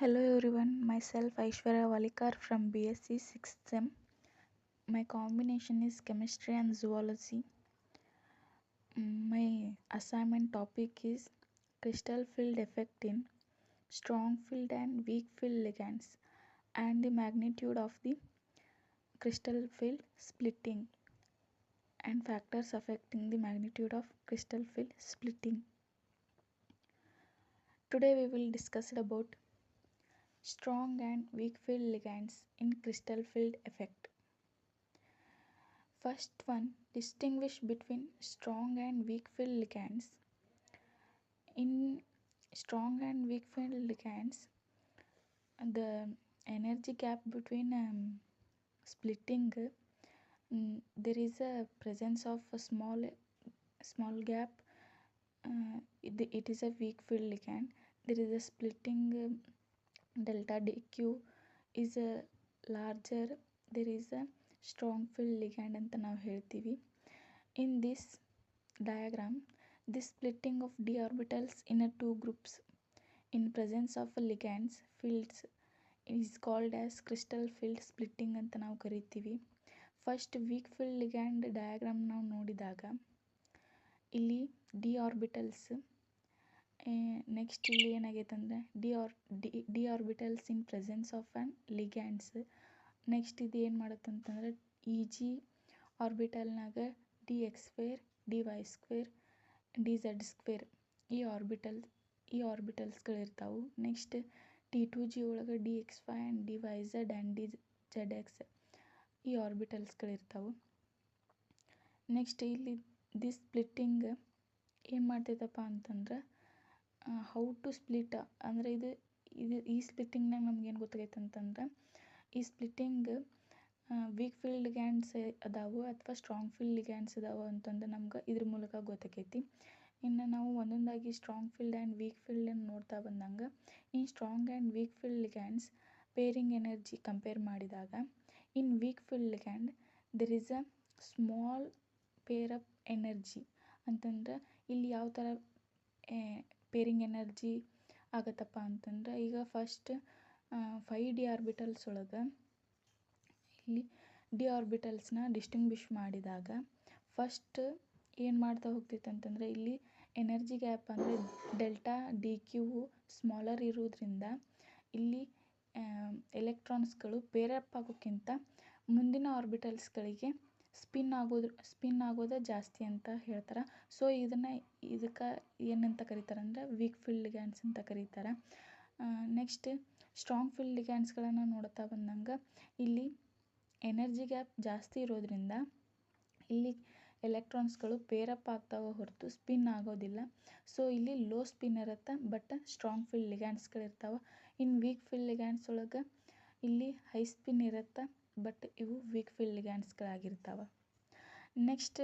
Hello everyone, myself Aishwarya Walikar from BSc 6th SEM. My combination is chemistry and zoology. My assignment topic is crystal field effect in strong field and weak field ligands and the magnitude of the crystal field splitting and factors affecting the magnitude of crystal field splitting. Today we will discuss about strong and weak field ligands in crystal field effect. First one, distinguish between strong and weak field ligands. In strong and weak field ligands, the energy gap between splitting, there is a presence of a small gap. It is a weak field ligand. There is a splitting delta dq is a larger. There is a strong field ligand ಅಂತ ನಾವು ಹೇಳ್ತೀವಿ. In this diagram, this splitting of d orbitals in a two groups in presence of ligands fields is called as crystal field splitting ಅಂತ ನಾವು ಕರಿತೀವಿ. First weak field ligand diagram ನಾವು ನೋಡಿದಾಗ ಇಲ್ಲಿ D orbitals, next ಇಲ್ಲಿ ಏನಾಗೈತೆ ಅಂದರೆ D orbitals in presence of an ligands. Next ಇದು ಏನು ಮಾಡುತ್ತಂತಂದ್ರೆ ಇ ಜಿ ಆರ್ಬಿಟಲ್ನಾಗ D X square, D Y square, D Z square ಈ ಆರ್ಬಿಟಲ್ಸ್ಗಳಿರ್ತಾವೆ. ನೆಕ್ಸ್ಟ್ ಟಿ ಟು ಜಿ ಒಳಗೆ D X Y and D Y Z and D Z X ಈ ಆರ್ಬಿಟಲ್ಸ್ಗಳಿರ್ತಾವೆ. Next ಇಲ್ಲಿ ದಿಸ್ ಸ್ಪ್ಲಿಟ್ಟಿಂಗ್ ಏನು ಮಾಡ್ತೈತಪ್ಪ ಅಂತಂದ್ರೆ ಹೌ ಟು ಸ್ಪ್ಲಿಟ್ ಅಂದರೆ ಈ ಸ್ಪ್ಲಿಟ್ಟಿಂಗ್ನಾಗ ನಮ್ಗೇನು ಗೊತ್ತಾಗೈತೆ ಅಂತಂದ್ರೆ ಈ ಸ್ಪ್ಲಿಟ್ಟಿಂಗ್ ವೀಕ್ ಫೀಲ್ಡ್ ಲಿಗ್ಯಾಂಡ್ಸ್ ಅದಾವು ಅಥವಾ ಸ್ಟ್ರಾಂಗ್ ಫೀಲ್ಡ್ ಲಿಗ್ಯಾಂಡ್ಸ್ ಅದಾವು ಅಂತಂದು ನಮ್ಗೆ ಇದ್ರ ಮೂಲಕ ಗೊತ್ತಾಗೈತಿ. ಇನ್ನು ನಾವು ಒಂದೊಂದಾಗಿ ಸ್ಟ್ರಾಂಗ್ ಫೀಲ್ಡ್ ಆ್ಯಂಡ್ ವೀಕ್ ಫೀಲ್ಡನ್ನು ನೋಡ್ತಾ ಬಂದಂಗೆ ಈ strong and weak field ligands pairing energy compare ಮಾಡಿದಾಗ in weak field ligand there is a small pair up energy ಅಂತಂದ್ರೆ ಇಲ್ಲಿ ಯಾವ ಥರ ಪೇರಿಂಗ್ ಎನರ್ಜಿ ಆಗತ್ತಪ್ಪ ಅಂತಂದ್ರೆ ಈಗ ಫಸ್ಟ್ 5 ಡಿ ಆರ್ಬಿಟಲ್ಸ್ ಒಳಗೆ ಇಲ್ಲಿ ಡಿ ಆರ್ಬಿಟಲ್ಸ್ನ ಡಿಸ್ಟಿಂಗ್ವಿಷ್ ಮಾಡಿದಾಗ ಫಸ್ಟ್ ಏನು ಮಾಡ್ತಾ ಹೋಗ್ತೈತೆ ಅಂತಂದರೆ ಇಲ್ಲಿ ಎನರ್ಜಿ ಗ್ಯಾಪ್ ಅಂದರೆ ಡೆಲ್ಟಾ ಡಿ ಕ್ಯೂ ಸ್ಮಾಲರ್ ಇರೋದ್ರಿಂದ ಇಲ್ಲಿ ಎಲೆಕ್ಟ್ರಾನ್ಸ್ಗಳು ಪೇರಪ್ ಆಗೋಕ್ಕಿಂತ ಮುಂದಿನ ಆರ್ಬಿಟಲ್ಸ್ಗಳಿಗೆ ಸ್ಪಿನ್ ಆಗೋದು ಜಾಸ್ತಿ ಅಂತ ಹೇಳ್ತಾರೆ. ಸೊ ಇದಕ್ಕೆ ಏನಂತ ಕರೀತಾರೆ ಅಂದರೆ ವೀಕ್ ಫೀಲ್ಡ್ ಲಿಗ್ಯಾಂಡ್ಸ್ ಅಂತ ಕರೀತಾರೆ. ನೆಕ್ಸ್ಟ್ ಸ್ಟ್ರಾಂಗ್ ಫೀಲ್ಡ್ ಲಿಗ್ಯಾಂಡ್ಸ್ಗಳನ್ನು ನೋಡ್ತಾ ಬಂದಂಗೆ ಇಲ್ಲಿ ಎನರ್ಜಿ ಗ್ಯಾಪ್ ಜಾಸ್ತಿ ಇರೋದ್ರಿಂದ ಇಲ್ಲಿ ಎಲೆಕ್ಟ್ರಾನ್ಸ್ಗಳು ಪೇರಪ್ ಆಗ್ತಾವೆ ಹೊರತು ಸ್ಪಿನ್ ಆಗೋದಿಲ್ಲ. ಸೊ ಇಲ್ಲಿ ಲೋ ಸ್ಪಿನ್ ಇರುತ್ತೆ, ಬಟ್ ಸ್ಟ್ರಾಂಗ್ ಫೀಲ್ಡ್ ಲಿಗ್ಯಾಂಡ್ಸ್ಗಳಿರ್ತಾವೆ. ಇನ್ನು ವೀಕ್ ಫೀಲ್ಡ್ ಲಿಗ್ಯಾಂಡ್ಸ್ ಒಳಗೆ ಇಲ್ಲಿ ಹೈ ಸ್ಪಿನ್ ಇರುತ್ತೆ, ಬಟ್ ಇವು ವೀಕ್ ಫೀಲ್ಡ್ ಲಿಗ್ಯಾಂಡ್ಸ್ಗಳಾಗಿರ್ತಾವೆ. ನೆಕ್ಸ್ಟ್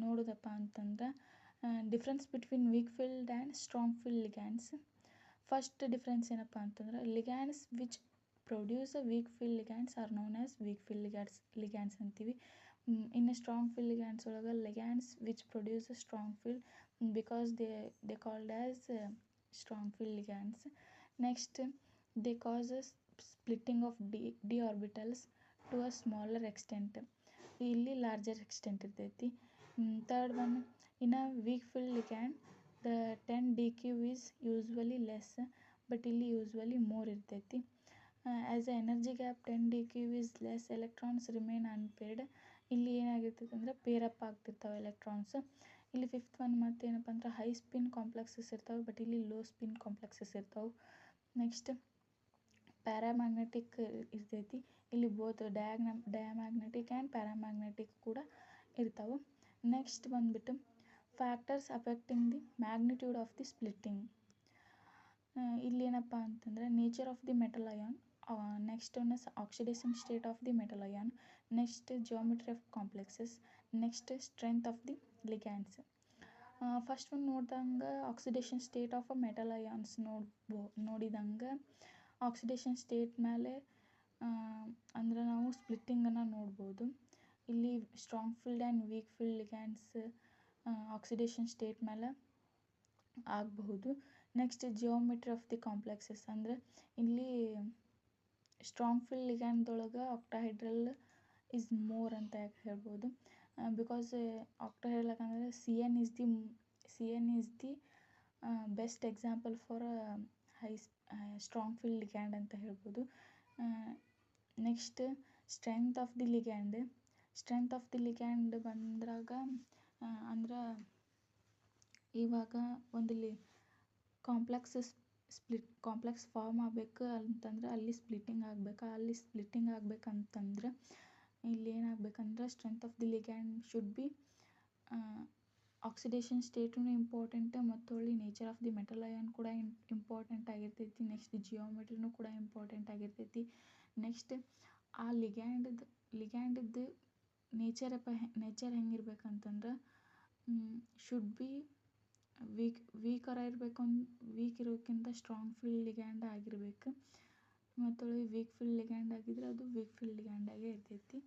ನೋಡೋದಪ್ಪ ಅಂತಂದ್ರೆ difference between weak field and strong field ligands. First difference ಏನಪ್ಪ ಅಂತಂದ್ರೆ ligands which produce a weak field ligands are known as weak field ligands ಅಂತೀವಿ. ಇನ್ನು ಸ್ಟ್ರಾಂಗ್ ಫೀಲ್ಡ್ ಲಿಗ್ಯಾಂಡ್ಸ್ ಒಳಗೆ ligands which produce a strong field because they called as strong field ligands. Next they cause a splitting of d orbitals to a smaller extent. ಇಲ್ಲಿ larger extent ಇರ್ತೈತಿ. Third one, in a weak field ligand the 10 d q is usually less, but ಇಲ್ಲಿ usually more ಇರ್ತೈತಿ. As a energy gap 10 d q is less, electrons remain unpaired. ಇಲ್ಲಿ ಏನಾಗಿರ್ತೈತೆ ಅಂದರೆ pair up ಆಗ್ತಿರ್ತಾವೆ electrons. ಇಲ್ಲಿ fifth one ಮತ್ತು ಏನಪ್ಪ ಅಂದ್ರೆ ಹೈ ಸ್ಪಿನ್ ಕಾಂಪ್ಲೆಕ್ಸಸ್ ಇರ್ತಾವೆ, ಬಟ್ ಇಲ್ಲಿ ಲೋ ಸ್ಪಿನ್ ಕಾಂಪ್ಲೆಕ್ಸಸ್ ಇರ್ತಾವೆ. ನೆಕ್ಸ್ಟ್ ಪ್ಯಾರಾಮ್ಯಾಗ್ನೆಟಿಕ್ ಇರ್ತೈತಿ. ಇಲ್ಲಿ ಬೋತ್ ಡಯಾಮ್ಯಾಗ್ನೆಟಿಕ್ ಆ್ಯಂಡ್ ಪ್ಯಾರಾಮ್ಯಾಗ್ನೆಟಿಕ್ ಕೂಡ ಇರ್ತಾವೆ. ನೆಕ್ಸ್ಟ್ ಬಂದ್ಬಿಟ್ಟು factors affecting the magnitude of the splitting. ಇಲ್ಲೇನಪ್ಪ ಅಂತಂದರೆ nature of the metal ion, next one oxidation state of the metal ion, next geometry of complexes, next strength of the ligands. First ಒಂದು ನೋಡ್ದಂಗೆ oxidation state of a metal ions ನೋಡಿದಂಗೆ oxidation state ಮೇಲೆ ಅಂದರೆ ನಾವು ಸ್ಪ್ಲಿಟ್ಟಿಂಗನ್ನು ನೋಡ್ಬೋದು. ಇಲ್ಲಿ strong field and weak field ligands oxidation state ಮೇಲೆ ಆಗಬಹುದು. Next geometry of the complexes ಅಂದರೆ ಇಲ್ಲಿ ಸ್ಟ್ರಾಂಗ್ ಫೀಲ್ಡ್ ಲಿಗ್ಯಾಂಡ್ದೊಳಗೆ ಆಕ್ಟಾಹೈಡ್ರಲ್ ಈಸ್ ಮೋರ್ ಅಂತ ಯಾಕೆ ಹೇಳ್ಬೋದು, ಬಿಕಾಸ್ ಆಕ್ಟಾಹೈಡ್ರಲ್ ಯಾಕಂದರೆ C N is the best example for high strong field ligand ಅಂತ ಹೇಳ್ಬೋದು. Next strength of the ligand ಬಂದ್ರಾಗ ಅಂದ್ರೆ ಇವಾಗ ಒಂದು ಕಾಂಪ್ಲೆಕ್ಸ್ ಫಾರ್ಮ್ ಆಗಬೇಕು ಅಂತಂದ್ರೆ ಅಲ್ಲಿ ಸ್ಪ್ಲಿಟ್ಟಿಂಗ್ ಆಗ್ಬೇಕಂತಂದ್ರೆ ಇಲ್ಲಿ ಏನಾಗಬೇಕಂದ್ರೆ strength of the ligand should be oxidation ಸ್ಟೇಟೂ ಇಂಪಾರ್ಟೆಂಟ್ ಮತ್ತು ಒಳ್ಳೆ nature of the metal ion ಕೂಡ ಇಂಪಾರ್ಟೆಂಟ್ ಆಗಿರ್ತೈತಿ. ನೆಕ್ಸ್ಟ್ ಜಿಯೋಮೆಟ್ರಿನೂ ಕೂಡ ಇಂಪಾರ್ಟೆಂಟ್ ಆಗಿರ್ತೈತಿ. ನೆಕ್ಸ್ಟ್ ಆ ಲಿಗ್ಯಾಂಡದ್ದು ನೇಚರ್ ಹೆಂಗಿರ್ಬೇಕಂತಂದ್ರೆ ಶುಡ್ ಬಿ ವೀಕ್ ಇರೋಕ್ಕಿಂತ ಸ್ಟ್ರಾಂಗ್ ಫೀಲ್ಡ್ ಲಿಗ್ಯಾಂಡ್ ಆಗಿರ್ಬೇಕು. ಮತ್ತು ವೀಕ್ ಫೀಲ್ಡ್ ಲಿಗ್ಯಾಂಡ್ ಆಗಿದ್ರೆ ಅದು ವೀಕ್ ಫೀಲ್ಡ್ ಲಿಗ್ಯಾಂಡಾಗೇ ಇರ್ತೈತಿ.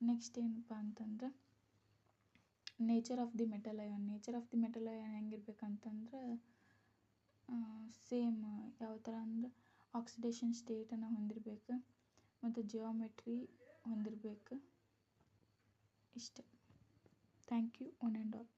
ನೆಕ್ಸ್ಟ್ ಏನಪ್ಪ ಅಂತಂದ್ರೆ nature of the metal ion ಹೆಂಗಿರ್ಬೇಕಂತಂದ್ರೆ ಸೇಮ್ ಯಾವ ಥರ ಅಂದ್ರೆ ಆಕ್ಸಿಡೇಷನ್ ಸ್ಟೇಟನ್ನು ಹೊಂದಿರಬೇಕು ಮತ್ತು ಜಿಯೋಮೆಟ್ರಿ ಹೊಂದಿರಬೇಕು. ಇಷ್ಟೇ. Thank you one and all.